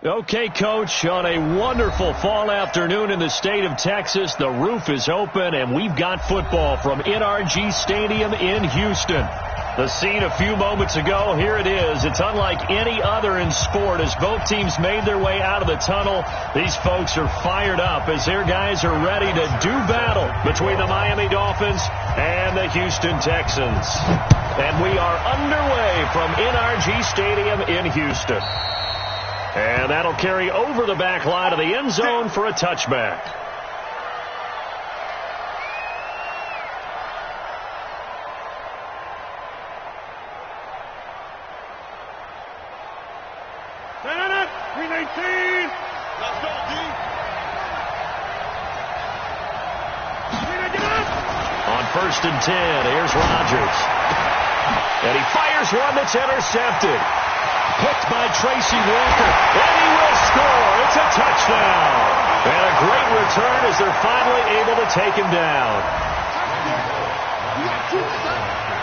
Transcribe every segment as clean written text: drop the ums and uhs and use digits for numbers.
Okay, Coach, on a wonderful fall afternoon in the state of Texas, the roof is open, and we've got football from NRG Stadium in Houston. The scene a few moments ago, here it is. It's unlike any other in sport as both teams made their way out of the tunnel. These folks are fired up as their guys are ready to do battle between the Miami Dolphins and the Houston Texans. And we are underway from NRG Stadium in Houston. And that'll carry over the back line of the end zone for a touchback. On 1st and 10, here's Rodgers. And he fires one that's intercepted. Picked by Tracy Walker, and he will score. It's a touchdown. And a great return as they're finally able to take him down.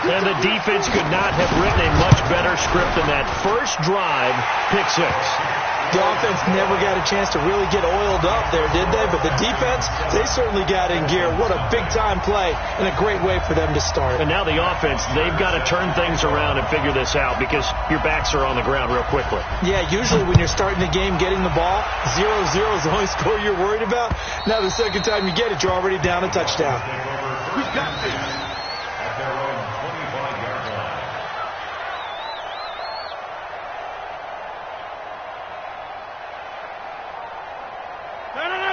And the defense could not have written a much better script than that first drive, pick six. The offense never got a chance to really get oiled up there, did they? But the defense, they certainly got in gear. What a big-time play and a great way for them to start. And now the offense, they've got to turn things around and figure this out because your backs are on the ground real quickly. Yeah, usually when you're starting the game, getting the ball, 0-0 is the only score you're worried about. Now the second time you get it, you're already down a touchdown. We got this.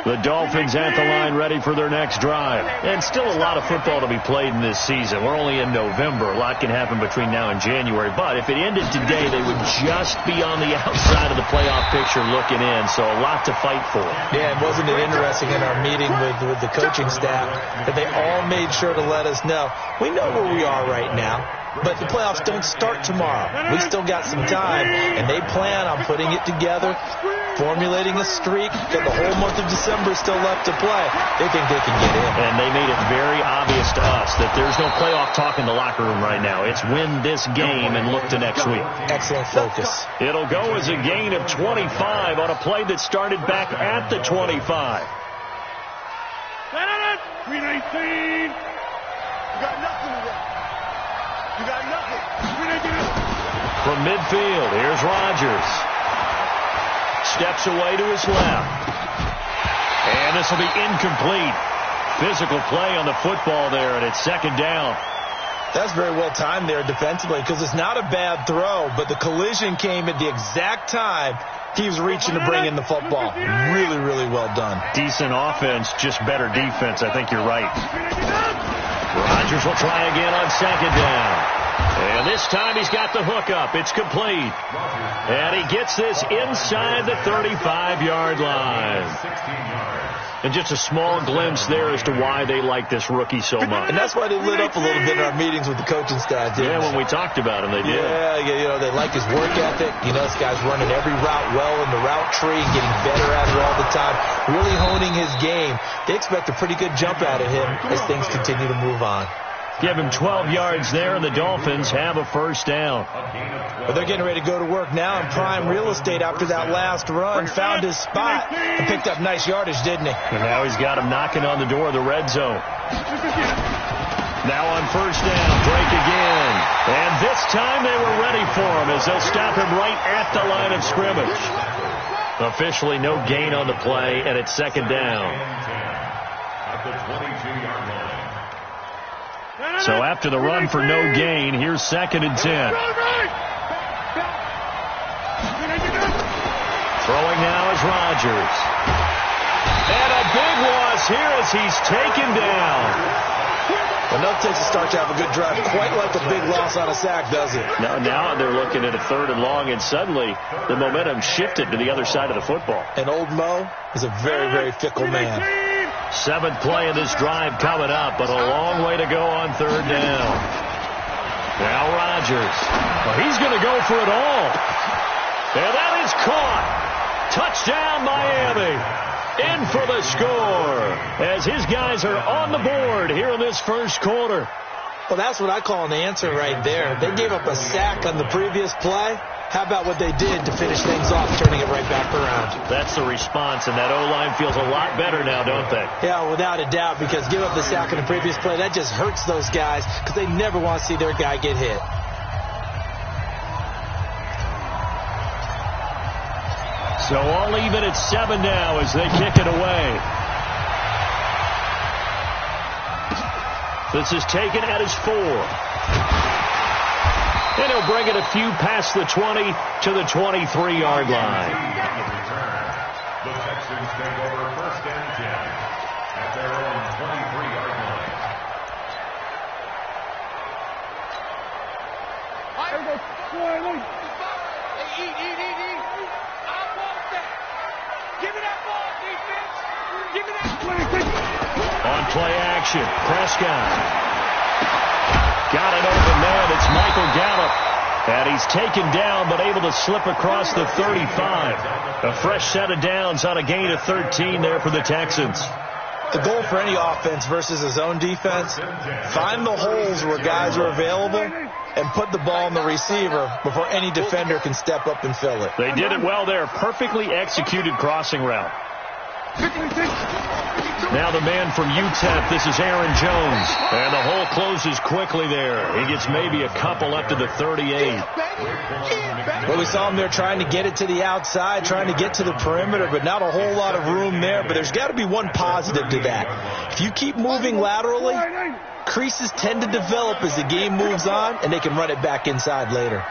The Dolphins at the line ready for their next drive. And still a lot of football to be played in this season. We're only in November. A lot can happen between now and January. But if it ended today, they would just be on the outside of the playoff picture looking in. So a lot to fight for. Yeah, and wasn't it interesting in our meeting with the coaching staff that they all made sure to let us know, we know where we are right now, but the playoffs don't start tomorrow. We still got some time, and they plan on putting it together, formulating a streak, got the whole month of December still left to play. They think they can get in. And they made it very obvious to us that there's no playoff talk in the locker room right now. It's win this game and look to next week. Excellent focus. It'll go as a gain of 25 on a play that started back at the 25. 319. You got nothing to run. You got nothing. From midfield, here's Rodgers. Steps away to his left. And this will be incomplete. Physical play on the football there, and it's second down. That's very well timed there defensively because it's not a bad throw, but the collision came at the exact time he was reaching to bring in the football. Really, really well done. Decent offense, just better defense. I think you're right. Rodgers will try again on second down. And this time he's got the hookup. It's complete. And he gets this inside the 35-yard line. And just a small glimpse there as to why they like this rookie so much. And that's why they lit up a little bit in our meetings with the coaching staff. Yeah, when we talked about him, they did. Yeah, you know, they like his work ethic. You know, this guy's running every route well in the route tree, getting better at it all the time, really honing his game. They expect a pretty good jump out of him as things continue to move on. Give him 12 yards there, and the Dolphins have a first down. Well, they're getting ready to go to work now in prime real estate after that last run. Found his spot and picked up nice yardage, didn't he? And now he's got him knocking on the door of the red zone. Now on first down, Drake again. And this time they were ready for him as they'll stop him right at the line of scrimmage. Officially no gain on the play, and it's second down. At the 22-yard line. So after the run for no gain, here's second and 10. Throwing now is Rodgers. And a big loss here as he's taken down. Enough takes to start to have a good drive. Quite like a big loss on a sack, does it? Now they're looking at a third and long, and suddenly the momentum shifted to the other side of the football. And old Mo is a very, very fickle man. Seventh play of this drive coming up, but a long way to go on third down. Now Rodgers. Well, he's going to go for it all. And that is caught. Touchdown, Miami. In for the score as his guys are on the board here in this first quarter. Well, that's what I call an answer right there. They gave up a sack on the previous play. How about what they did to finish things off, turning it right back around? That's the response, and that O-line feels a lot better now, don't they? Yeah, without a doubt, because give up the sack on the previous play, that just hurts those guys because they never want to see their guy get hit. So all even at 7 now as they kick it away. This is taken at his 4. And he'll bring it a few past the 20 to the 23-yard line. The Texans take over 1st and 10 at their own 23-yard line. Eat. I want that. Give me that ball, defense. Give me that. On play action, Prescott. Got it open man. It's Michael Gallup. And he's taken down but able to slip across the 35. A fresh set of downs on a gain of 13 there for the Texans. The goal for any offense versus his own defense, find the holes where guys are available and put the ball on the receiver before any defender can step up and fill it. They did it well there. Perfectly executed crossing route. Now the man from UTEP, this is Aaron Jones. And the hole closes quickly there. He gets maybe a couple up to the 38. Well, we saw him there trying to get it to the outside, trying to get to the perimeter, but not a whole lot of room there. But there's got to be one positive to that. If you keep moving laterally, creases tend to develop as the game moves on, and they can run it back inside later.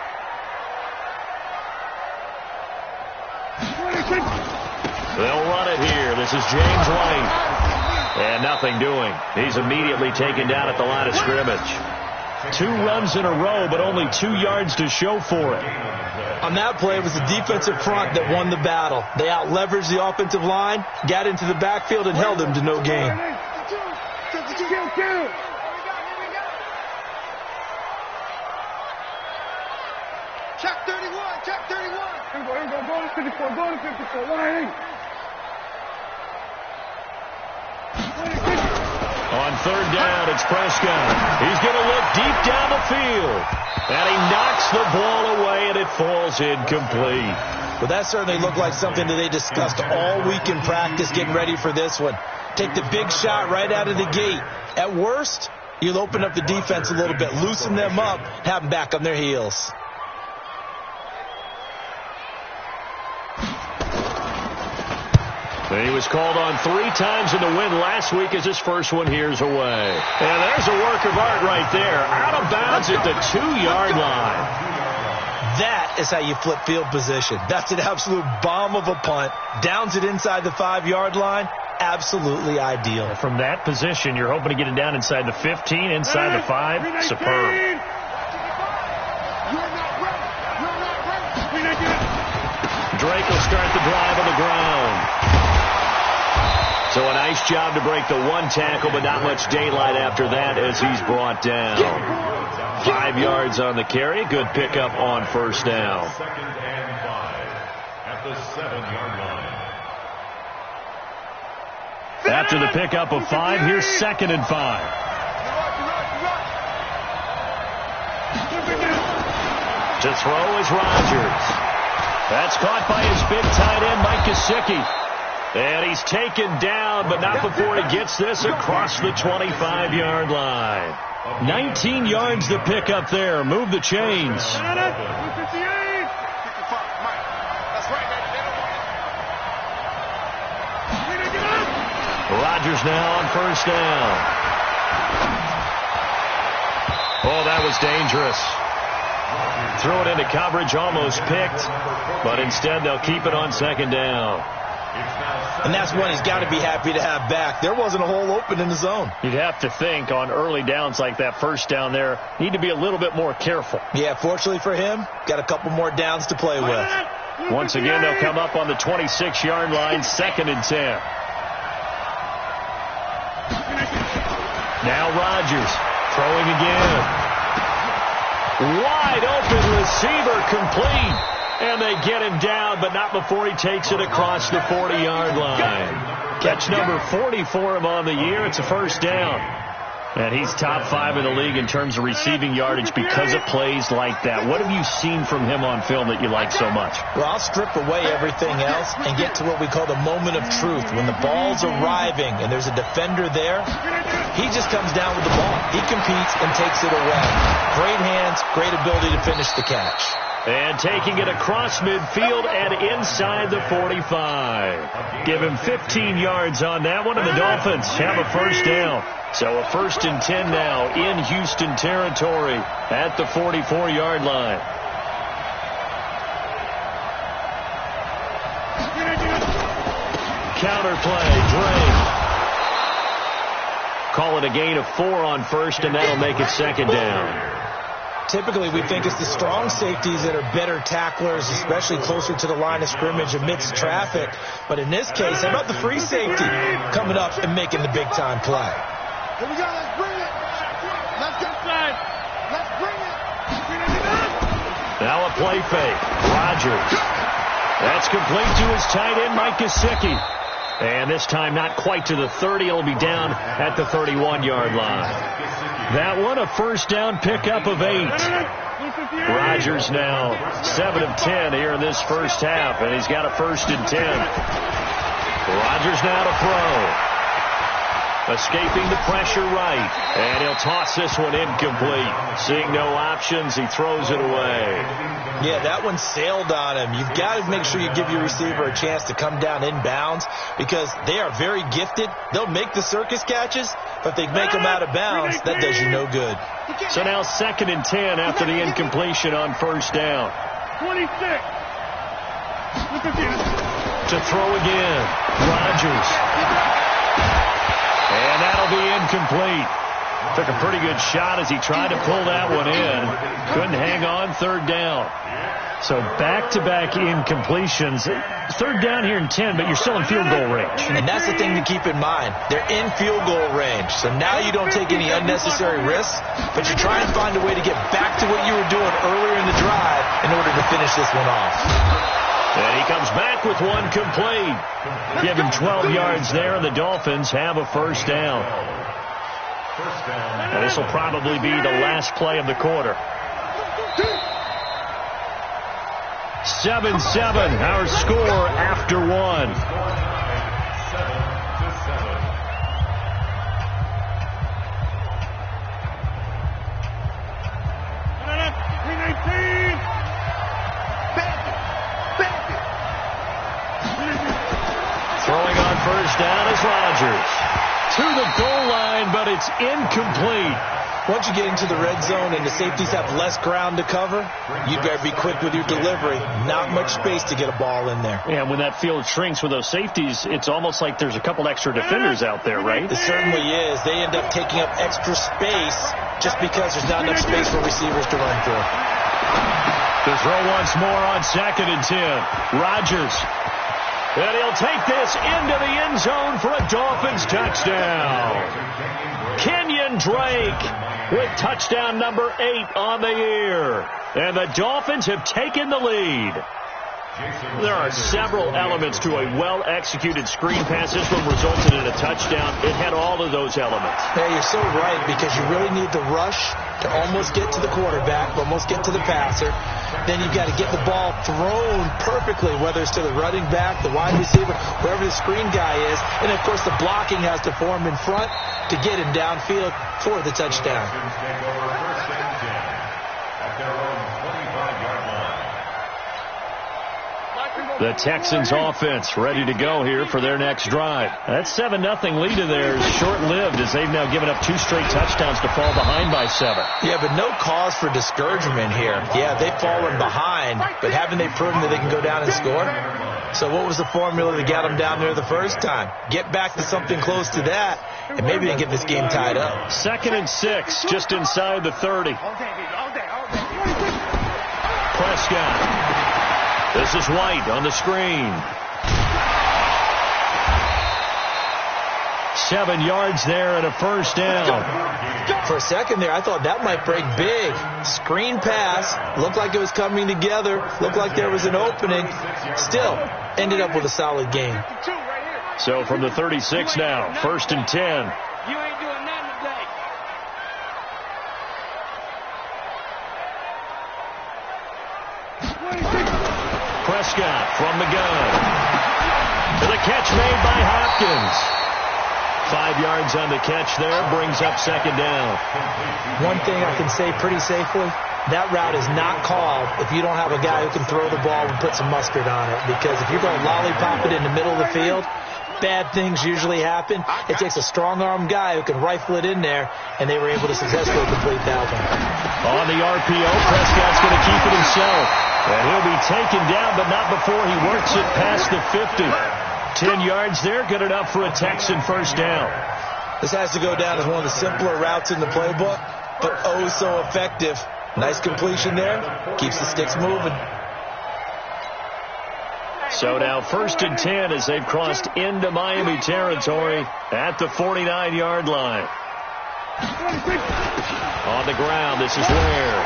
They'll run it here. This is James White. And nothing doing. He's immediately taken down at the line of scrimmage. 2 runs in a row, but only 2 yards to show for it. On that play, it was the defensive front that won the battle. They out-leveraged the offensive line, got into the backfield, and held them to no gain. Check 31, check 31. Go to 54, 180. On 3rd down, it's Prescott. He's going to look deep down the field. And he knocks the ball away, and it falls incomplete. Well, that certainly looked like something that they discussed all week in practice getting ready for this one. Take the big shot right out of the gate. At worst, you'll open up the defense a little bit, loosen them up, have them back on their heels. He was called on 3 times in the win last week as his first one here's away. And there's a work of art right there. Out of bounds at the 2-yard line. That is how you flip field position. That's an absolute bomb of a punt. Downs it inside the 5-yard line. Absolutely ideal. From that position, you're hoping to get it down inside the 15, inside the 5. Superb. Drake will start the drive on the ground. So a nice job to break the 1 tackle, but not much daylight after that as he's brought down. 5 yards on the carry. Good pickup on 1st down. 2nd and 5 at the 7-yard line. After the pickup of 5, here's 2nd and 5. To throw is Rodgers. That's caught by his big tight end, Mike Gesicki. And he's taken down, but not before he gets this across the 25-yard line. 19 yards to pick up there. Move the chains. Rodgers now on 1st down. Oh, that was dangerous. Threw it into coverage, almost picked, but instead they'll keep it on 2nd down. And that's one he's got to be happy to have back. There wasn't a hole open in the zone. You'd have to think on early downs like that 1st down there, need to be a little bit more careful. Yeah, fortunately for him, got a couple more downs to play with. Once again, they'll come up on the 26-yard line, 2nd and 10. Now Rodgers throwing again. Wide open receiver complete. And they get him down, but not before he takes it across the 40-yard line. Catch number 40 for him on the year. It's a 1st down. And he's top 5 in the league in terms of receiving yardage because of plays like that. What have you seen from him on film that you like so much? Well, I'll strip away everything else and get to what we call the moment of truth. When the ball's arriving and there's a defender there, he just comes down with the ball. He competes and takes it away. Great hands, great ability to finish the catch. And taking it across midfield and inside the 45. Give him 15 yards on that one, and the Dolphins have a first down. So a 1st and 10 now in Houston territory at the 44-yard line. Counterplay, Drake. Call it a gain of 4 on first, and that'll make it 2nd down. Typically, we think it's the strong safeties that are better tacklers, especially closer to the line of scrimmage amidst traffic. But in this case, how about the free safety coming up and making the big-time play? Here we go. Let's bring it. Let's go inside. Let's bring it. Now a play fake. Rodgers. That's complete to his tight end, Mike Gesicki. And this time not quite to the 30. It'll be down at the 31-yard line. That one a first down pickup of 8. Rodgers now 7 of 10 here in this first half, and he's got a 1st and 10. Rodgers now to throw. Escaping the pressure right, and he'll toss this one incomplete. Seeing no options, he throws it away. Yeah, that one sailed on him. You've got to make sure you give your receiver a chance to come down inbounds because they are very gifted. They'll make the circus catches, but if they make them out of bounds, that does you no good. So now 2nd and 10 after the incompletion on first down. 26. To throw again, Rodgers. And that'll be incomplete. Took a pretty good shot as he tried to pull that one in. Couldn't hang on, 3rd down. So back-to-back incompletions. 3rd down here in 10, but you're still in field goal range. And that's the thing to keep in mind. They're in field goal range. So now you don't take any unnecessary risks, but you try and find a way to get back to what you were doing earlier in the drive in order to finish this one off. And he comes back with one complete. Give him 12 yards there, and the Dolphins have a first down. And this will probably be the last play of the quarter. 7-7, our score after 1. Throwing on first down is Rodgers. To the goal line, but it's incomplete. Once you get into the red zone and the safeties have less ground to cover, you better be quick with your delivery. Not much space to get a ball in there. And when that field shrinks with those safeties, it's almost like there's a couple extra defenders out there, right? It certainly is. They end up taking up extra space just because there's not enough space for receivers to run through. To throw once more on 2nd and 10. Rodgers. And he'll take this into the end zone for a Dolphins touchdown. Kenyon Drake with touchdown number 8 on the year. And the Dolphins have taken the lead. There are several elements to a well-executed screen pass. This one resulted in a touchdown. It had all of those elements. Yeah, you're so right, because you really need the rush to almost get to the quarterback, almost get to the passer. Then you've got to get the ball thrown perfectly, whether it's to the running back, the wide receiver, wherever the screen guy is. And, of course, the blocking has to form in front to get him downfield for the touchdown. The Texans offense ready to go here for their next drive. That 7-0 lead of theirs short-lived as they've now given up 2 straight touchdowns to fall behind by 7. Yeah, but no cause for discouragement here. Yeah, they've fallen behind, but haven't they proven that they can go down and score? So what was the formula that got them down there the first time? Get back to something close to that, and maybe they get this game tied up. 2nd and 6, just inside the 30. Prescott. This is White on the screen. 7 yards there and a first down. For a second there, I thought that might break big. Screen pass. Looked like it was coming together. Looked like there was an opening. Still, ended up with a solid game. So from the 36 now, 1st and 10. You ain't doing nothing today. Prescott from the gun. To the catch made by Hopkins. 5 yards on the catch there, brings up second down. One thing I can say pretty safely, that route is not called if you don't have a guy who can throw the ball and put some mustard on it. Because if you're going to lollipop it in the middle of the field, bad things usually happen. It takes a strong-arm guy who can rifle it in there, and they were able to successfully complete that one. On the RPO, Prescott's going to keep it himself. And he'll be taken down, but not before he works it past the 50. 10 yards there, good enough for a Texan first down. This has to go down as one of the simpler routes in the playbook, but oh so effective. Nice completion there. Keeps the sticks moving. So now 1st and 10 as they've crossed into Miami territory at the 49-yard line. On the ground, this is Ware.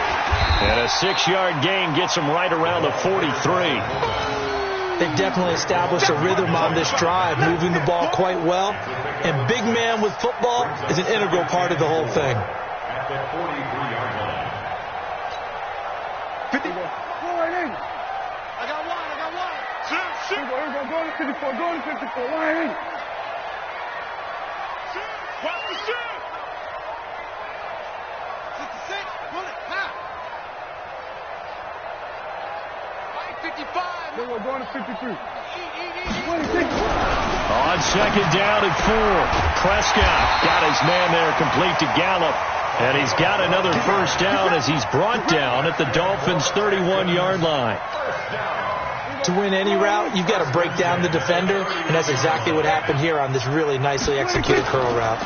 And a 6-yard gain gets him right around the 43. They've definitely established a rhythm on this drive, moving the ball quite well. And big man with football is an integral part of the whole thing. At the 43-yard line. 50. Go right in. I got one. Shoot. Go to 54. Go to 54. Right in. Shoot. Watch the shoot. 66. Pull it. Now. 55. We're going to 53. On second down and 4. Prescott got his man there complete to Gallup. And he's got another first down as he's brought down at the Dolphins' 31-yard line. To win any route, you've got to break down the defender, and that's exactly what happened here on this really nicely executed curl route.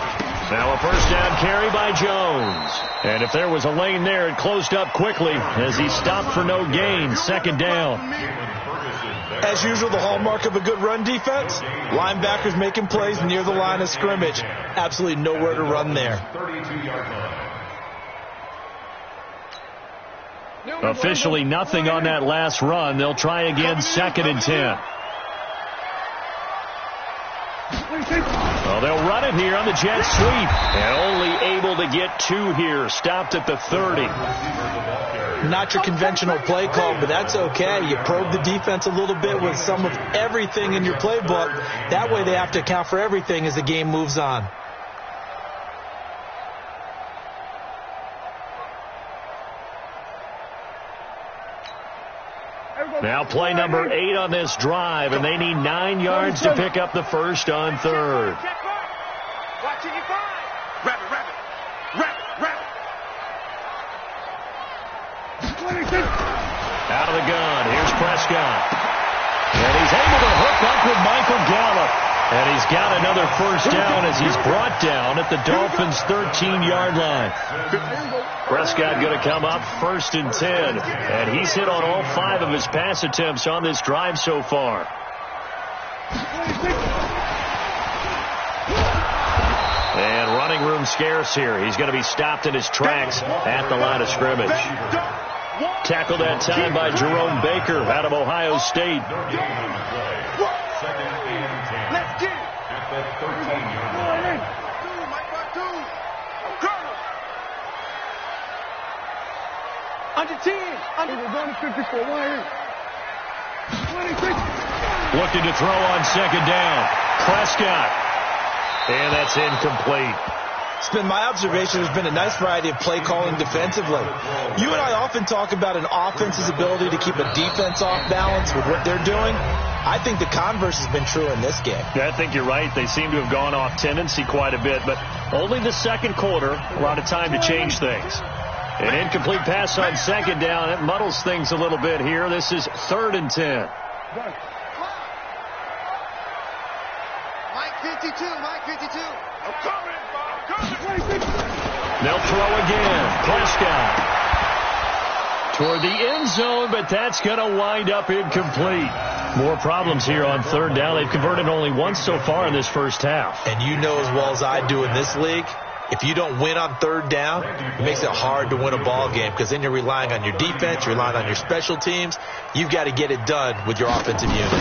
Now a first down carry by Jones. And if there was a lane there, it closed up quickly as he stopped for no gain. Second down. As usual, the hallmark of a good run defense, linebackers making plays near the line of scrimmage. Absolutely nowhere to run there. 32-yard line. Officially nothing on that last run. They'll try again 2nd and 10. Well, they'll run it here on the jet sweep. And only able to get 2 here. Stopped at the 30. Not your conventional play call, but that's okay. You probe the defense a little bit with some of everything in your playbook. That way they have to account for everything as the game moves on. Now play number 8 on this drive, and they need 9 yards to pick up the first on 3rd. Watch it, you find. Wrap it. Out of the gun, here's Prescott. And he's able to hook up with Michael Gallup. And he's got another first down as he's brought down at the Dolphins' 13-yard line. Prescott going to come up 1st and 10. And he's hit on all 5 of his pass attempts on this drive so far. And running room scarce here. He's going to be stopped in his tracks at the line of scrimmage. Tackled that time by Jerome Baker out of Ohio State. Second and 10. Let's get it. At the 13-yard line. Under 10. We're going to 54. Right in. 26. Looking to throw on second down. Prescott. And that's incomplete. It's been my observation there's been a nice variety of play calling defensively. You and I often talk about an offense's ability to keep a defense off balance with what they're doing. I think the converse has been true in this game. Yeah, I think you're right. They seem to have gone off tendency quite a bit, but only the second quarter, a lot of time to change things. An incomplete pass on second down. It muddles things a little bit here. This is 3rd and 10. Mike 52. I'm coming. They'll throw again. Prescott toward the end zone, but that's going to wind up incomplete. More problems here on 3rd down. They've converted only once so far in this first half. And you know as well as I do in this league, if you don't win on 3rd down, it makes it hard to win a ball game because then you're relying on your defense, you're relying on your special teams. You've got to get it done with your offensive unit.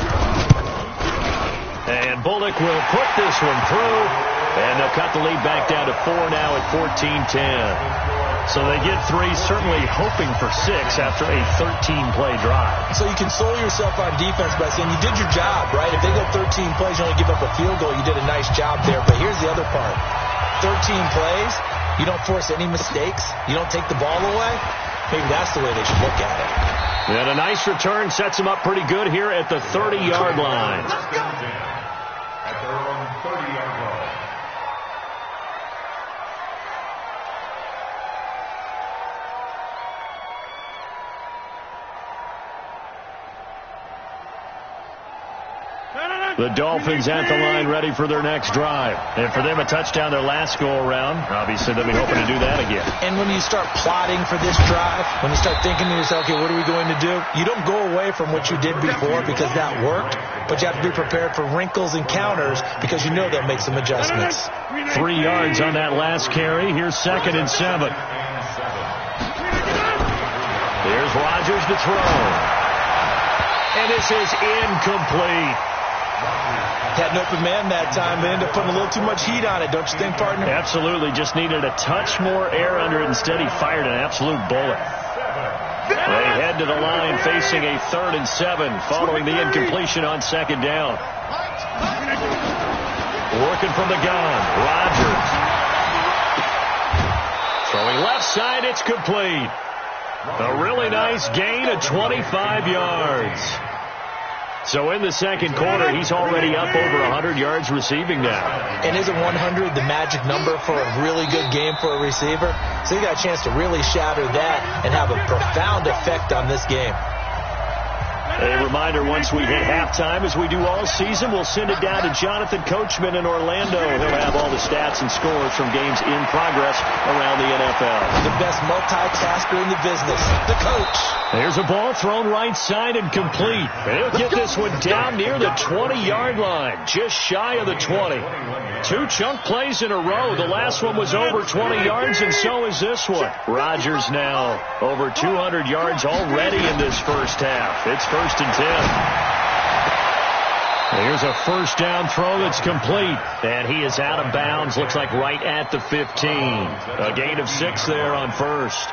And Bullock will put this one through. And they'll cut the lead back down to 4 now at 14-10. So they get 3, certainly hoping for 6 after a 13-play drive. So you console yourself on defense by saying you did your job, right? If they go 13 plays, you only give up a field goal, you did a nice job there. But here's the other part. 13 plays, you don't force any mistakes, you don't take the ball away. Maybe that's the way they should look at it. And a nice return sets them up pretty good here at the 30-yard line. At their own 30-yard line. The Dolphins at the line ready for their next drive. And for them, a touchdown their last go-around. Obviously, they'll be hoping to do that again. And when you start plotting for this drive, when you start thinking to yourself, okay, what are we going to do? You don't go away from what you did before because that worked, but you have to be prepared for wrinkles and counters because you know they'll make some adjustments. 3 yards on that last carry. Here's 2nd and 7. Here's Rodgers to throw. And this is incomplete. Had an open man that time. They ended up putting a little too much heat on it, don't you think, partner? Absolutely. Just needed a touch more air under it. Instead, he fired an absolute bullet. They head to the line facing a 3rd and 7 following the incompletion on 2nd down. Working from the gun. Rodgers. Throwing left side. It's complete. A really nice gain of 25 yards. So in the second quarter, he's already up over 100 yards receiving now. And isn't 100 the magic number for a really good game for a receiver? So you got a chance to really shatter that and have a profound effect on this game. A reminder, once we hit halftime, as we do all season, we'll send it down to Jonathan Coachman in Orlando. He'll have all the stats and scores from games in progress around the NFL. The best multitasker in the business, the coach. There's a ball thrown right side and complete. He'll get this one down near the 20-yard line, just shy of the 20. 2 chunk plays in a row. The last one was over 20 yards, and so is this one. Rodgers now over 200 yards already in this first half. It's 1st and 10. Here's a first down throw that's complete. And he is out of bounds. Looks like right at the 15. A gain of 6 there on first.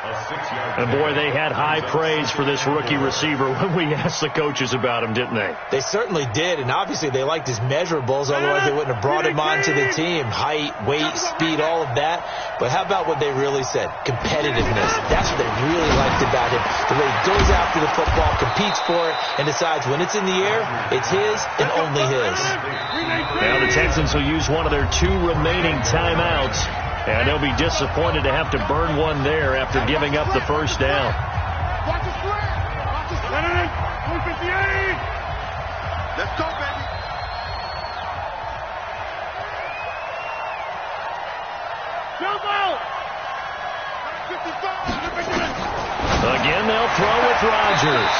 And boy, they had high praise for this rookie receiver when we asked the coaches about him, didn't they? They certainly did. And obviously they liked his measurables. Otherwise they wouldn't have brought him onto the team. Height, weight, speed, all of that. But how about what they really said? Competitiveness. That's what they really liked about him. The way he goes after the football, competes for it, and decides when it's in the air, it's his and only his. Now the Texans will use one of their 2 remaining timeouts, and they'll be disappointed to have to burn one there after giving up the first down. Watch the square. Watch the square. 158. Let's go, baby. Again, they'll throw with Rodgers.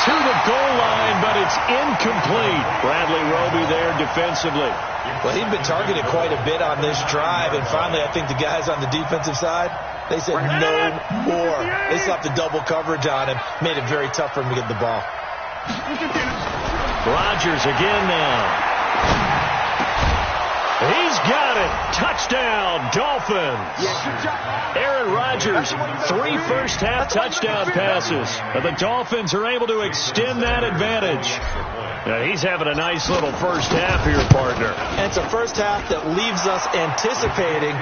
To the goal line, but it's incomplete. Bradley Roby there defensively. Well, he'd been targeted quite a bit on this drive, and finally I think the guys on the defensive side, they said no more. They slapped the double coverage on him, made it very tough for him to get the ball. Rodgers again now. He's got it. Touchdown, Dolphins. Aaron Rodgers, 3 first-half touchdown passes. And the Dolphins are able to extend that advantage. Now, he's having a nice little first half here, partner. And it's a first half that leaves us anticipating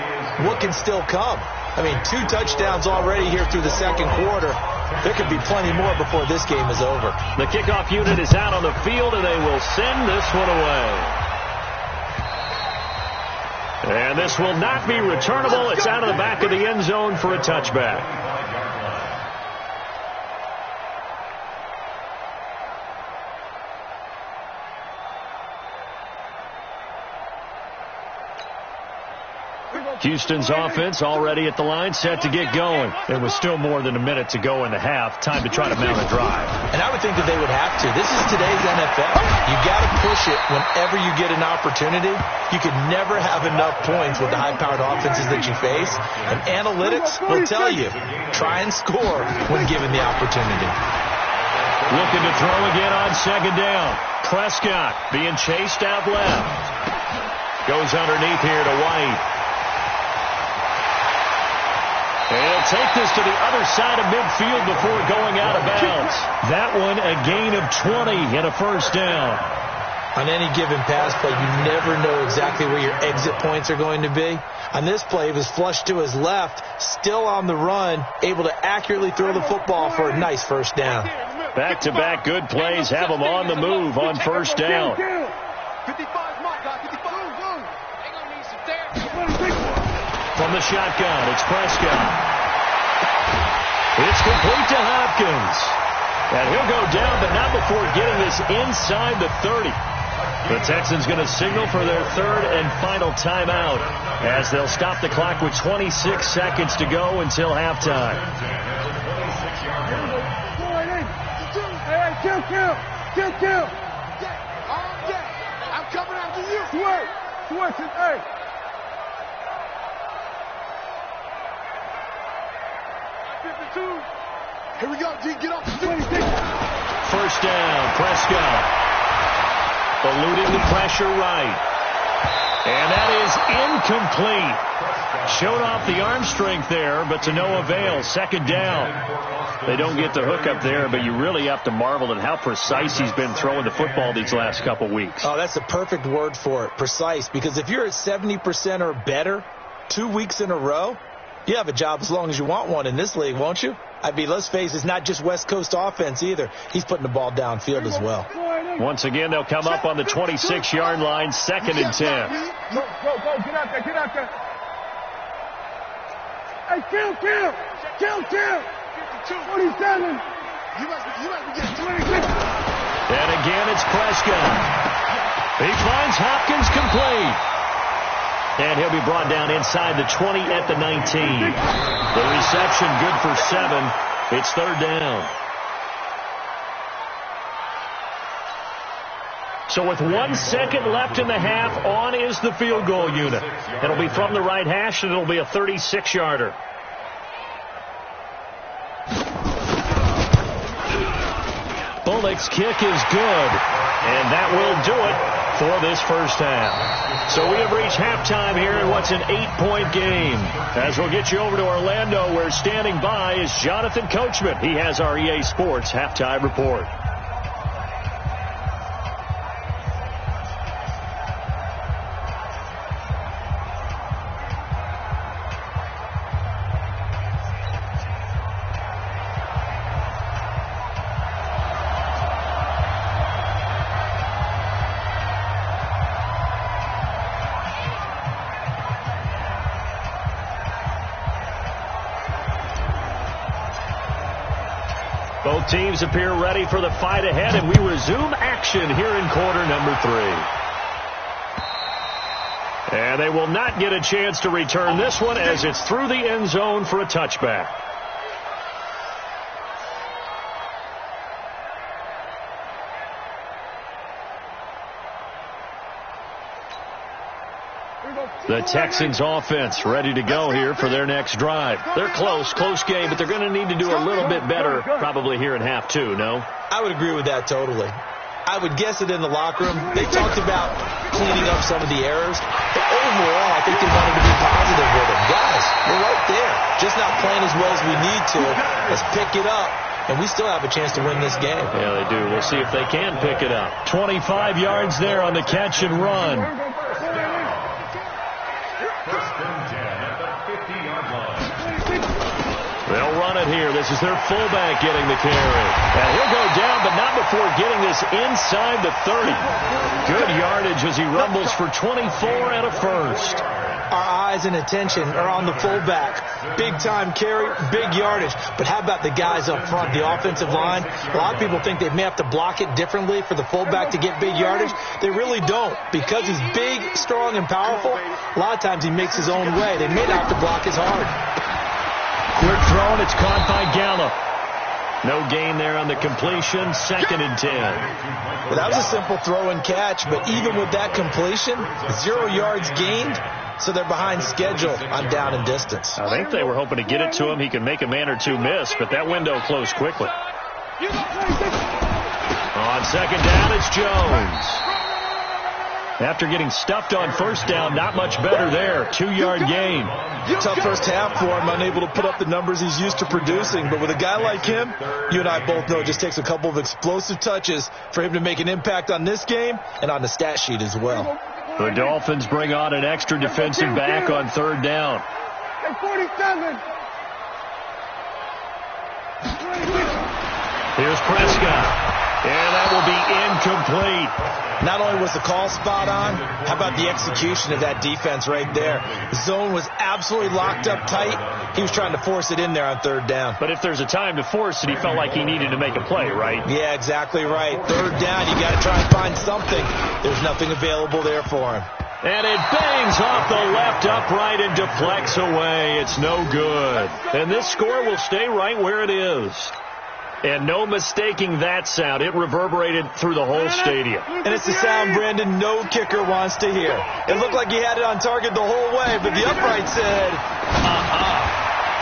what can still come. I mean, 2 touchdowns already here through the second quarter. There could be plenty more before this game is over. The kickoff unit is out on the field, and they will send this one away. And this will not be returnable. It's out of the back of the end zone for a touchback. Houston's offense already at the line, set to get going. There was still more than a minute to go in the half. Time to try to mount a drive. And I would think that they would have to. This is today's NFL. You got to push it whenever you get an opportunity. You could never have enough points with the high-powered offenses that you face. And analytics will tell you, try and score when given the opportunity. Looking to throw again on second down. Prescott being chased out left. Goes underneath here to White. He'll They'll take this to the other side of midfield before going out of bounds. That one a gain of 20 and a first down. On any given pass play, you never know exactly where your exit points are going to be. On this play, he was flushed to his left, still on the run, able to accurately throw the football for a nice first down. Back-to-back good plays have them on the move on first down. 55's my guy. 55. They're going to need some therapy. From the shotgun, it's Prescott. It's complete to Hopkins. And he'll go down, but not before getting this inside the 30. The Texans going to signal for their third and final timeout as they'll stop the clock with 26 seconds to go until halftime. Kill. All day. I'm coming after you. Switch it, hey. Here we go, G. Get off the field. First down, Prescott. Eluding the pressure right. And that is incomplete. Showed off the arm strength there, but to no avail. Second down. They don't get the hook up there, but you really have to marvel at how precise he's been throwing the football these last couple weeks. Oh, that's the perfect word for it, precise. Because if you're at 70% or better 2 weeks in a row, you have a job as long as you want one in this league, won't you? I mean, let's face it, it's not just West Coast offense either. He's putting the ball downfield as well. Once again, they'll come up on the 26-yard line, 2nd and 10. Go, get out there. Hey, kill. 27. You must be getting 26. And again, it's Prescott. He finds Hopkins complete. And he'll be brought down inside the 20 at the 19. The reception good for 7. It's third down. So with 1 second left in the half, on is the field goal unit. It'll be from the right hash, and it'll be a 36-yarder. Bullock's kick is good, and that will do it for this first half. So we have reached halftime here in what's an 8-point game. As we'll get you over to Orlando, where standing by is Jonathan Coachman. He has our EA Sports halftime report. Both teams appear ready for the fight ahead, and we resume action here in quarter number 3. And they will not get a chance to return this one as it's through the end zone for a touchback. The Texans offense ready to go here for their next drive. They're close game, but they're going to need to do a little bit better probably here in half 2, no? I would agree with that totally. I would guess it in the locker room. They talked about cleaning up some of the errors, but overall I think they wanted to be positive with them. Guys, we're right there. Just not playing as well as we need to. Let's pick it up, and we still have a chance to win this game. Yeah, they do. We'll see if they can pick it up. 25 yards there on the catch and run. They'll run it here. This is their fullback getting the carry. And he'll go down, but not before getting this inside the 30. Good yardage as he rumbles for 24 and a first. Our eyes and attention are on the fullback. Big-time carry, big yardage. But how about the guys up front, the offensive line? A lot of people think they may have to block it differently for the fullback to get big yardage. They really don't. Because he's big, strong, and powerful, a lot of times he makes his own way. They may not have to block as hard. Quick throw, and it's caught by Gallup. No gain there on the completion, 2nd and 10. Well, that was a simple throw and catch, but even with that completion, 0 yards gained, so they're behind schedule on down and distance. I think they were hoping to get it to him. He can make a man or two miss, but that window closed quickly. On 2nd down, it's Jones. After getting stuffed on first down, not much better there. 2-yard gain. Tough first half for him, unable to put up the numbers he's used to producing. But with a guy like him, you and I both know it just takes a couple of explosive touches for him to make an impact on this game and on the stat sheet as well. The Dolphins bring on an extra defensive back on 3rd down. 47. Here's Prescott. And that will be incomplete. Not only was the call spot on, how about the execution of that defense right there? The zone was absolutely locked up tight. He was trying to force it in there on 3rd down. But if there's a time to force it, he felt like he needed to make a play, right? Yeah, exactly right. 3rd down, you got to try and find something. There's nothing available there for him. And it bangs off the left upright and deflects away. It's no good. And this score will stay right where it is. And no mistaking that sound. It reverberated through the whole stadium. And it's the sound, Brandon, no kicker wants to hear. It looked like he had it on target the whole way, but the upright said,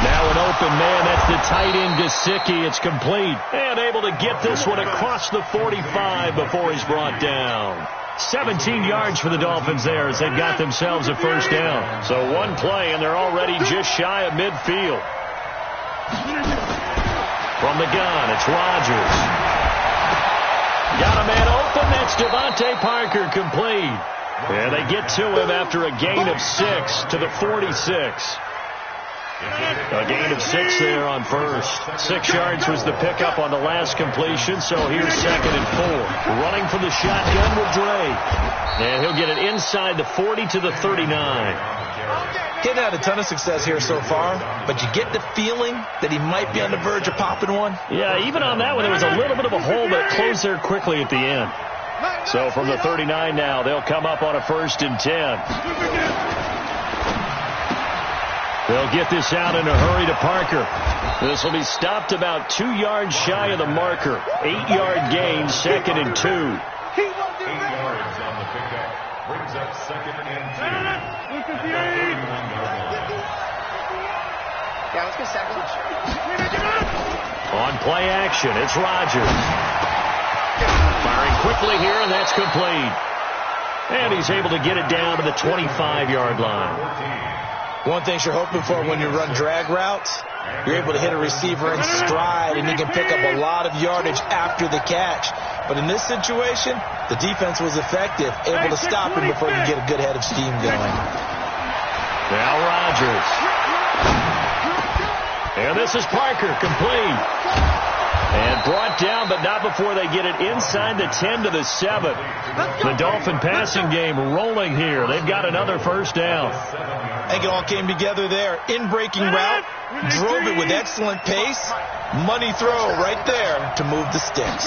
Now an open man. That's the tight end, Gesicki. It's complete. And able to get this one across the 45 before he's brought down. 17 yards for the Dolphins there as they've got themselves a first down. So one play, and they're already just shy of midfield. From the gun, it's Rodgers. Got a man open. That's Devontae Parker, complete. And they get to him after a gain of 6 to the 46. A gain of 6 there on first. 6 yards was the pickup on the last completion, so here's 2nd and 4. Running from the shotgun with Drake. And he'll get it inside the 40 to the 39. Getting had a ton of success here so far, but you get the feeling that he might be on the verge of popping one. Yeah, even on that one, there was a little bit of a hole, but it closed there quickly at the end. So from the 39 now, they'll come up on a 1st and 10. They'll get this out in a hurry to Parker. This will be stopped about 2 yards shy of the marker. 8-yard gain, 2nd and 2. 8 yards on the pickup. Brings up 2nd and 2. Yeah, let's get second. On play action, it's Rodgers. Firing quickly here, and that's complete. And he's able to get it down to the 25-yard line. One thing you're hoping for when you run drag routes, you're able to hit a receiver in stride, and he can pick up a lot of yardage after the catch. But in this situation, the defense was effective, able to stop him before he could get a good head of steam going. Now Rodgers. And this is Parker, complete. And brought down, but not before they get it inside the 10 to the 7. The Dolphin passing game rolling here. They've got another first down. I think it all came together there. In-breaking route, drove it with excellent pace. Money throw right there to move the sticks.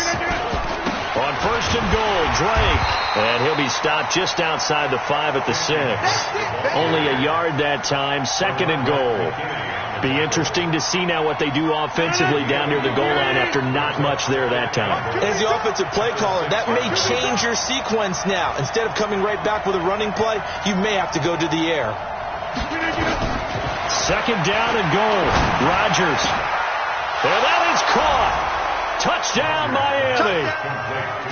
On 1st and goal, Drake. And he'll be stopped just outside the 5 at the 6. Only a yard that time, 2nd and goal. Be interesting to see now what they do offensively down near the goal line after not much there that time. As the offensive play caller, that may change your sequence now. Instead of coming right back with a running play, you may have to go to the air. 2nd down and goal. Rodgers. And that is caught. Touchdown, Miami.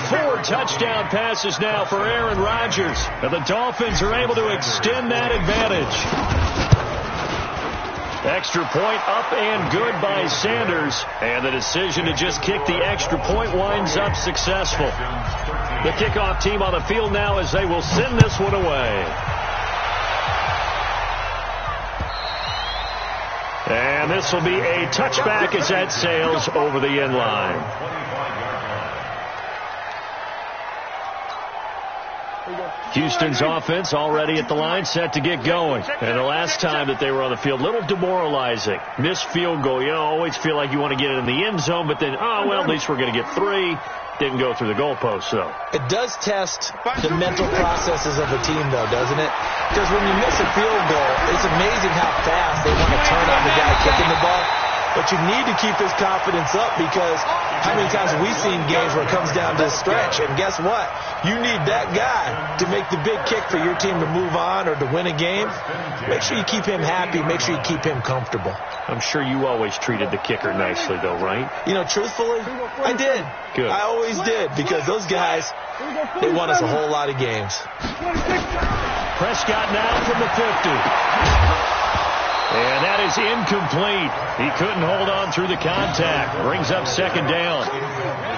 4 touchdown passes now for Aaron Rodgers. And the Dolphins are able to extend that advantage. Extra point up and good by Sanders. And the decision to just kick the extra point winds up successful. The kickoff team on the field now as they will send this one away. And this will be a touchback as that sails over the end line. Houston's offense already at the line, set to get going. And the last time that they were on the field, a little demoralizing. Missed field goal. You always feel like you want to get it in the end zone, but then, at least we're going to get 3. Didn't go through the goalpost, though. It does test the mental processes of a team, though, doesn't it? Because when you miss a field goal, it's amazing how fast they want to turn on the guy kicking the ball. But you need to keep his confidence up because how many times have we seen games where it comes down to a stretch? And guess what? You need that guy to make the big kick for your team to move on or to win a game. Make sure you keep him happy. Make sure you keep him comfortable. I'm sure you always treated the kicker nicely, though, right? You know, truthfully, I did. Good. I always did because those guys, they won us a whole lot of games. Prescott now from the 50. And that is incomplete. He couldn't hold on through the contact. Brings up second down.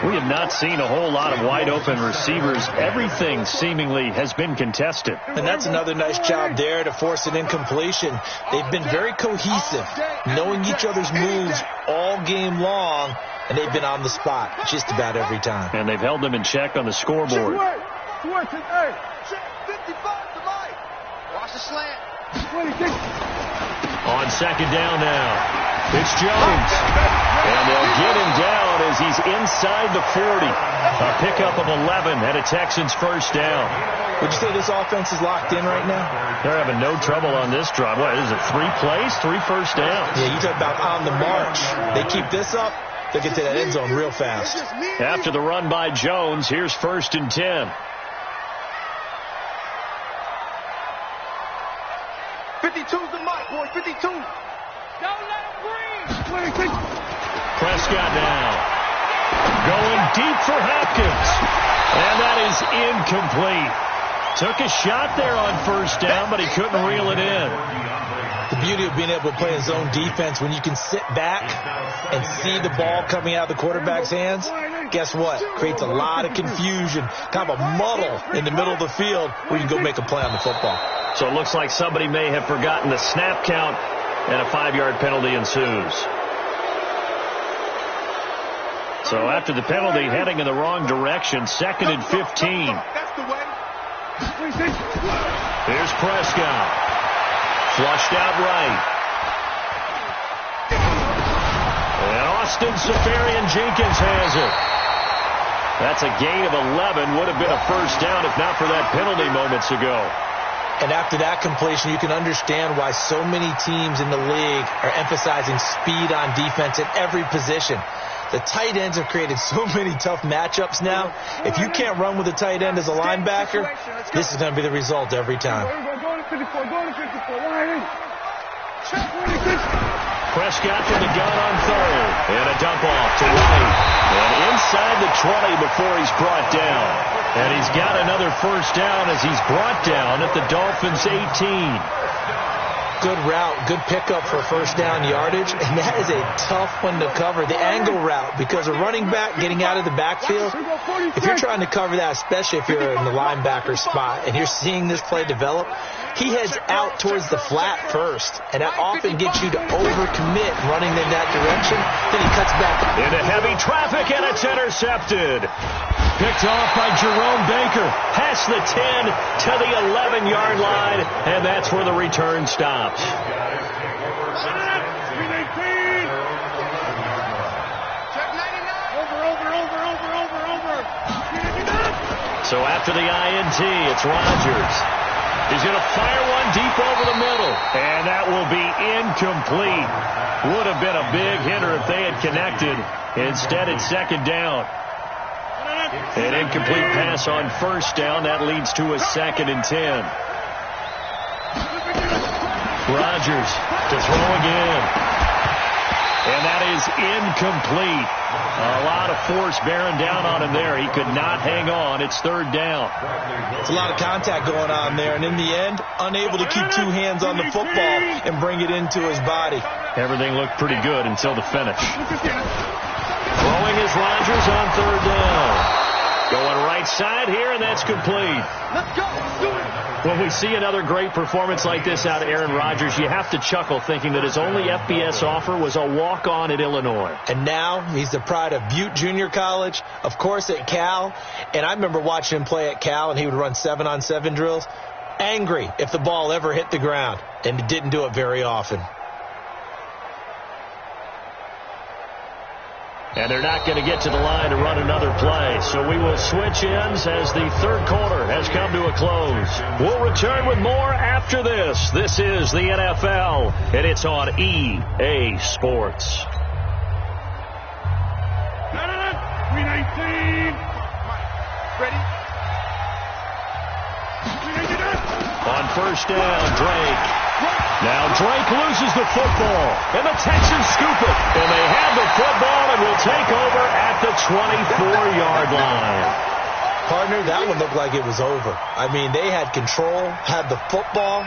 We have not seen a whole lot of wide-open receivers. Everything seemingly has been contested. And that's another nice job there to force an incompletion. They've been very cohesive, knowing each other's moves all game long, and they've been on the spot just about every time. And they've held them in check on the scoreboard. Watch the slant. On second down now, it's Jones. And they'll get him down as he's inside the 40. A pickup of 11 and a Texans first down. Would you say this offense is locked in right now? They're having no trouble on this drive. What is it, 3 plays, 3 first downs? Yeah, you talk about on the march. They keep this up, they get to that end zone real fast. After the run by Jones, here's 1st and 10. 52's the mark, boy. 52. Don't let him breathe. Prescott now. Going deep for Hopkins. And that is incomplete. Took a shot there on first down, but he couldn't reel it in. The beauty of being able to play a zone defense when you can sit back and see the ball coming out of the quarterback's hands, guess what? Creates a lot of confusion, kind of a muddle in the middle of the field where you can go make a play on the football. So it looks like somebody may have forgotten the snap count, and a 5-yard penalty ensues. So after the penalty, heading in the wrong direction, 2nd and 15. That's the way. Here's Prescott. Flushed out right. And Austin Safarian-Jenkins has it. That's a gain of 11. Would have been a first down if not for that penalty moments ago. And after that completion, you can understand why so many teams in the league are emphasizing speed on defense at every position. The tight ends have created so many tough matchups now. If you can't run with a tight end as a linebacker, this is going to be the result every time. Prescott from the gun on 3rd. And a dump off to right. And inside the 20 before he's brought down. And he's got another first down as he's brought down at the Dolphins' 18. Good route, good pickup for first down yardage, and that is a tough one to cover. The angle route, because a running back getting out of the backfield, if you're trying to cover that, especially if you're in the linebacker spot and you're seeing this play develop, he heads out towards the flat first, and that often gets you to overcommit running in that direction. Then he cuts back. Into heavy traffic, and it's intercepted. Picked off by Jerome Baker. Past the 10 to the 11-yard line, and that's where the return stops. So after the INT, it's Rodgers. He's going to fire one deep over the middle, and that will be incomplete. Would have been a big hitter if they had connected. Instead, it's 2nd down. An incomplete pass on first down. That leads to a 2nd and 10. Rodgers to throw again. And that is incomplete. A lot of force bearing down on him there. He could not hang on. It's 3rd down. It's a lot of contact going on there. And in the end, unable to keep 2 hands on the football and bring it into his body. Everything looked pretty good until the finish. Throwing is Rodgers on 3rd down. Going right side here, and that's complete. Let's go. Let's do it. When we see another great performance like this out of Aaron Rodgers, you have to chuckle thinking that his only FBS offer was a walk-on at Illinois. And now he's the pride of Butte Junior College, of course at Cal. And I remember watching him play at Cal, and he would run 7-on-7 drills. Angry if the ball ever hit the ground, and he didn't do it very often. And they're not going to get to the line to run another play. So we will switch ends as the 3rd quarter has come to a close. We'll return with more after this. This is the NFL, and it's on EA Sports. Ready? On first down, Drake. Now Drake loses the football, and the Texans scoop it. And they have the football and will take over at the 24-yard line. Partner, that one looked like it was over. I mean, they had control, had the football,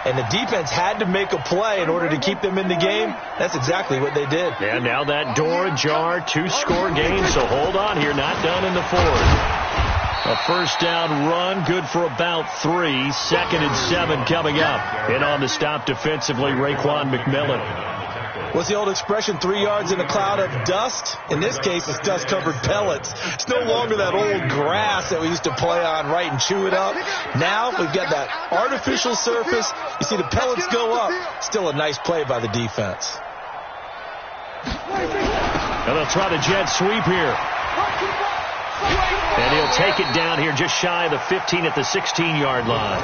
and the defense had to make a play in order to keep them in the game. That's exactly what they did. And now that door ajar, 2-score game, so hold on here, not done in the fourth. A first down run, good for about 3. 2nd and 7 coming up. And on the stop defensively, Raekwon McMillan. What's the old expression, 3 yards in a cloud of dust? In this case, it's dust-covered pellets. It's no longer that old grass that we used to play on, right, and chew it up. Now we've got that artificial surface. You see the pellets go up. Still a nice play by the defense. And they'll try the jet sweep here. And he'll take it down here just shy of the 15 at the 16-yard line.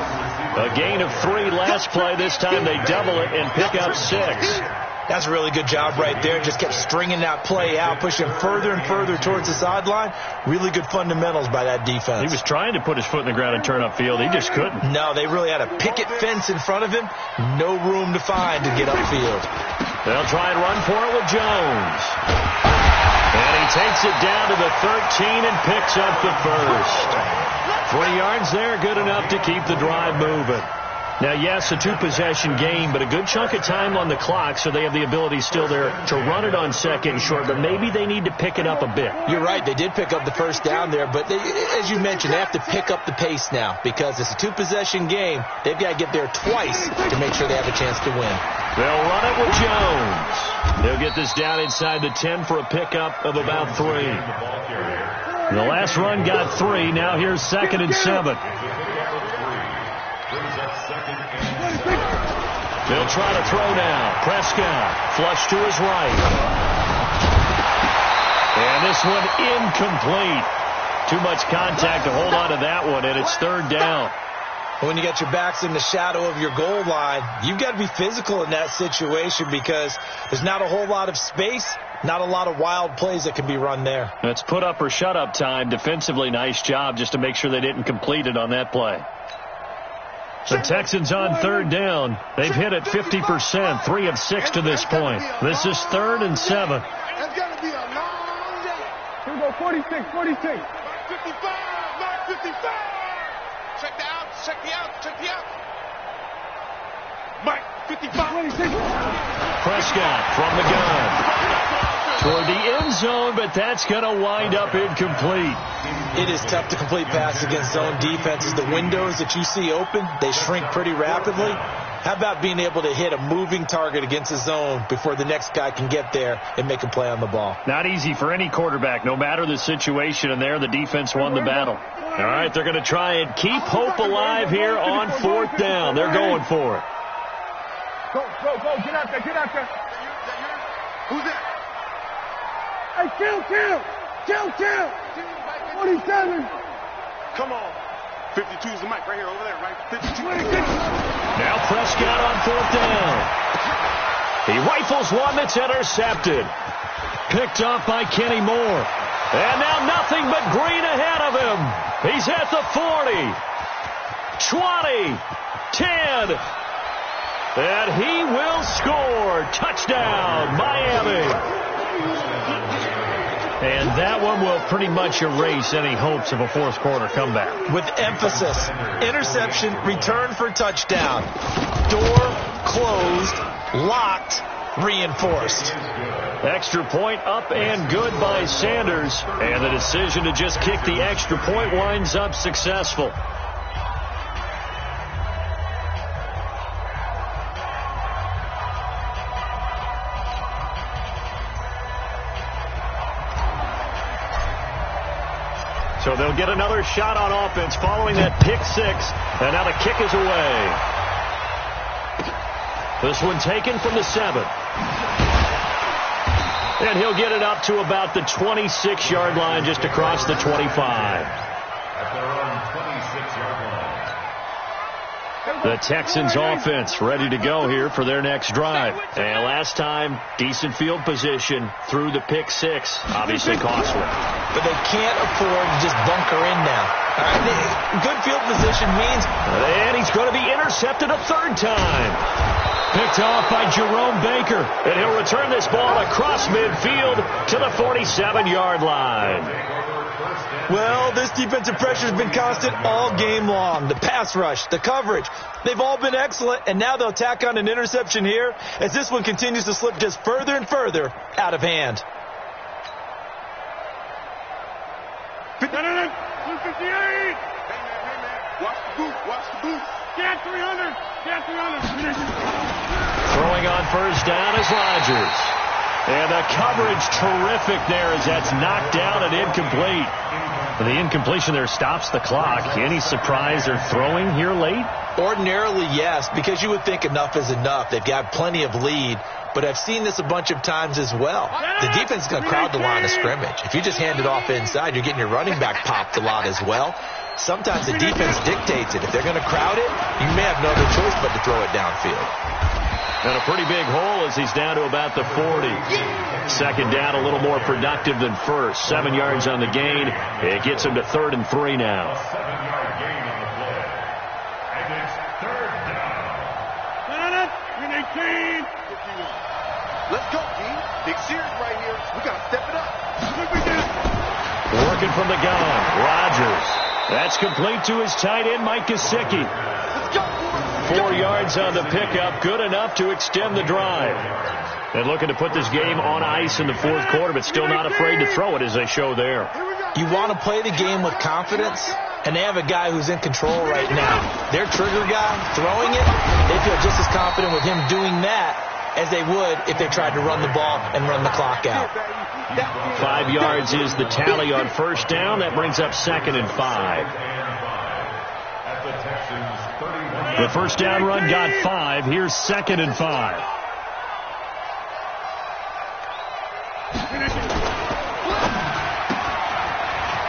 A gain of 3 last play. This time they double it and pick up 6. That's a really good job right there. Just kept stringing that play out, pushing further and further towards the sideline. Really good fundamentals by that defense. He was trying to put his foot in the ground and turn upfield. He just couldn't. No, they really had a picket fence in front of him. No room to find to get upfield. They'll try and run for it with Jones. And he takes it down to the 13 and picks up the first. 3 yards there, good enough to keep the drive moving. Now, yes, a 2-possession game, but a good chunk of time on the clock, so they have the ability still there to run it on 2nd and short, but maybe they need to pick it up a bit. You're right. They did pick up the first down there, but as you mentioned, they have to pick up the pace now because it's a 2-possession game. They've got to get there twice to make sure they have a chance to win. They'll run it with Jones. They'll get this down inside the 10 for a pickup of about 3. The last run got 3. Now here's 2nd and 7. They'll try to throw now. Prescott, flush to his right. And this one incomplete. Too much contact to hold on to that one, and it's 3rd down. When you got your backs in the shadow of your goal line, you've got to be physical in that situation because there's not a whole lot of space, not a lot of wild plays that can be run there. It's put up or shut up time. Defensively, nice job just to make sure they didn't complete it on that play. The Texans on 3rd down. They've hit it 50%, 3 of 6 to this point. This is 3rd and 7. That's got to be a long day. Here we go, 46, 46. 55, not 55. Check the out, check the out, check the out. Mike, 55. 26. Prescott from the gun. Toward the end zone, but that's going to wind up incomplete. It is tough to complete passes against zone defenses. The windows that you see open, they shrink pretty rapidly. How about being able to hit a moving target against a zone before the next guy can get there and make a play on the ball? Not easy for any quarterback, no matter the situation, and there the defense won the battle. All right, they're going to try and keep hope alive here on 4th down. They're going for it. Go, get out there, get out there. Who's that? Hey, kill. 47. Come on. 52 is the mic right here, over there, right? 52. Now Prescott on 4th down. He rifles one that's intercepted. Picked off by Kenny Moore. And now nothing but green ahead of him. He's at the 40. 20. 10. And he will score. Touchdown, Miami. And that one will pretty much erase any hopes of a 4th quarter comeback. With emphasis, interception, return for touchdown. Door closed, locked, reinforced. Extra point up and good by Sanders. And the decision to just kick the extra point winds up successful. So they'll get another shot on offense following that pick 6. And now the kick is away. This one taken from the 7. And he'll get it up to about the 26-yard line, just across the 25. At their own 26-yard line. The Texans offense ready to go here for their next drive. And last time, decent field position through the pick six. Obviously costly. But they can't afford to just bunker in now. All right, good field position means... And he's going to be intercepted a third time. Picked off by Jerome Baker. And he'll return this ball across midfield to the 47-yard line. Well, this defensive pressure has been constant all game long. The pass rush, the coverage, they've all been excellent, and now they'll tack on an interception here as this one continues to slip just further and further out of hand. 258. Hey, man. Watch the boot. Get 300. Get 300. Throwing on first down is Rodgers. And the coverage terrific there as that's knocked down and incomplete. The incompletion there stops the clock. Any surprise they're throwing here late? Ordinarily, yes, because you would think enough is enough. They've got plenty of lead, but I've seen this a bunch of times as well. The defense is going to crowd the line of scrimmage. If you just hand it off inside, you're getting your running back popped a lot as well. Sometimes the defense dictates it. If they're going to crowd it, you may have no other choice but to throw it downfield. And a pretty big hole as he's down to about the 40. Second down, a little more productive than first. 7 yards on the gain. It gets him to 3rd and 3 now. 7-yard gain on the play. And it's 3rd down. 18. Let's go, team. Big series right here. We got to step it up. Working from the gun. Rodgers. That's complete to his tight end, Mike Gesicki. Let's go. 4 yards on the pickup, good enough to extend the drive. And looking to put this game on ice in the 4th quarter, but still not afraid to throw it as they show there. You want to play the game with confidence, and they have a guy who's in control right now. Their trigger guy throwing it, they feel just as confident with him doing that as they would if they tried to run the ball and run the clock out. 5 yards is the tally on first down. That brings up 2nd and 5. The first down run got 5. Here's 2nd and 5.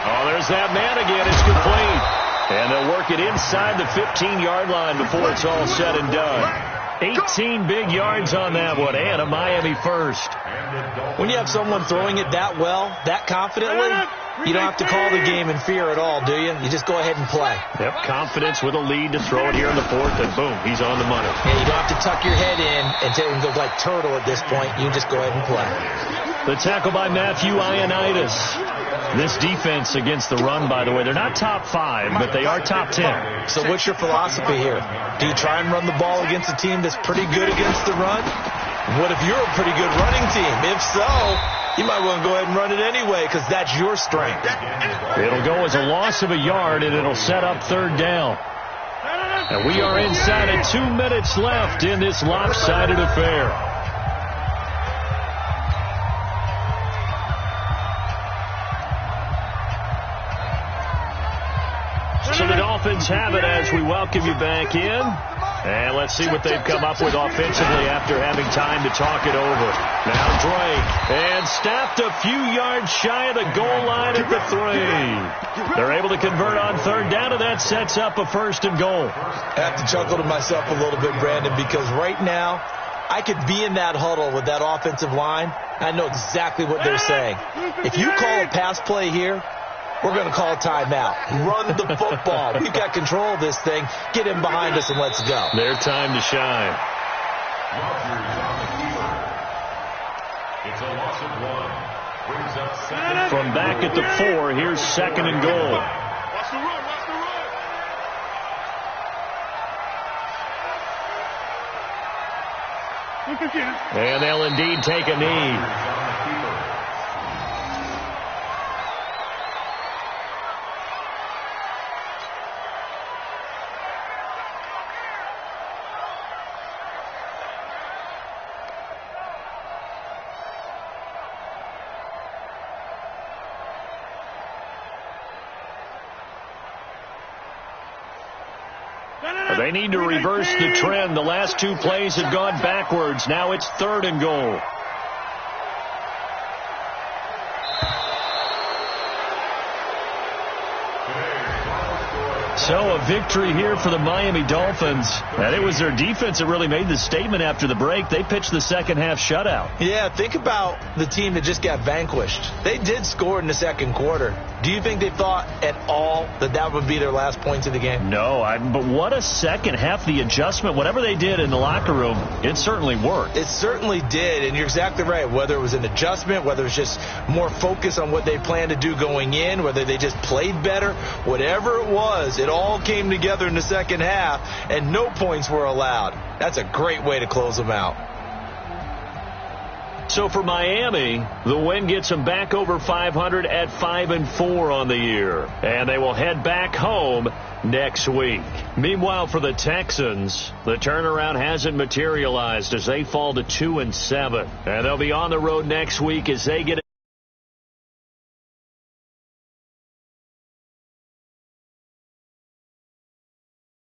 Oh, there's that man again. It's complete. And they'll work it inside the 15-yard line before it's all said and done. 18 big yards on that one, and a Miami first. When you have someone throwing it that well, that confidently, you don't have to call the game in fear at all, do you? You just go ahead and play. Yep, confidence with a lead to throw it here in the 4th, and boom, he's on the money. Yeah, you don't have to tuck your head in and go like turtle at this point. You just go ahead and play. The tackle by Matthew Ioannidis. This defense against the run, by the way, they're not top 5, but they are top 10. So what's your philosophy here? Do you try and run the ball against a team that's pretty good against the run? What if you're a pretty good running team? If so, you might want to go ahead and run it anyway because that's your strength. It'll go as a loss of a yard, and it'll set up 3rd down. And we are inside of 2 minutes left in this lopsided affair. So the Dolphins have it as we welcome you back in. And let's see what they've come up with offensively after having time to talk it over. Now Drake, and snapped a few yards shy of the goal line at the 3. They're able to convert on 3rd down, and that sets up a 1st and goal. I have to chuckle to myself a little bit, Brandon, because right now I could be in that huddle with that offensive line. I know exactly what they're saying. If you call a pass play here, we're going to call a timeout. Run the football. We've got control of this thing. Get him behind us and let's go. Their time to shine. It's a loss of 1. Brings up 2nd. From back at the 4, here's 2nd and goal. Watch the run. And they'll indeed take a knee. They need to reverse the trend. The last 2 plays have gone backwards. Now it's 3rd and goal. So a victory here for the Miami Dolphins. And it was their defense that really made the statement after the break. They pitched the second half shutout. Yeah, think about the team that just got vanquished. They did score in the second quarter. Do you think they thought at all that that would be their last points of the game? No, but what a second half. The adjustment, whatever they did in the locker room, it certainly worked. It certainly did, and you're exactly right. Whether it was an adjustment, whether it was just more focus on what they planned to do going in, whether they just played better, whatever it was, it all came together in the second half, and no points were allowed. That's a great way to close them out. So for Miami, the win gets them back over 500 at 5-4 on the year. And they will head back home next week. Meanwhile, for the Texans, the turnaround hasn't materialized as they fall to 2-7. And they'll be on the road next week as they get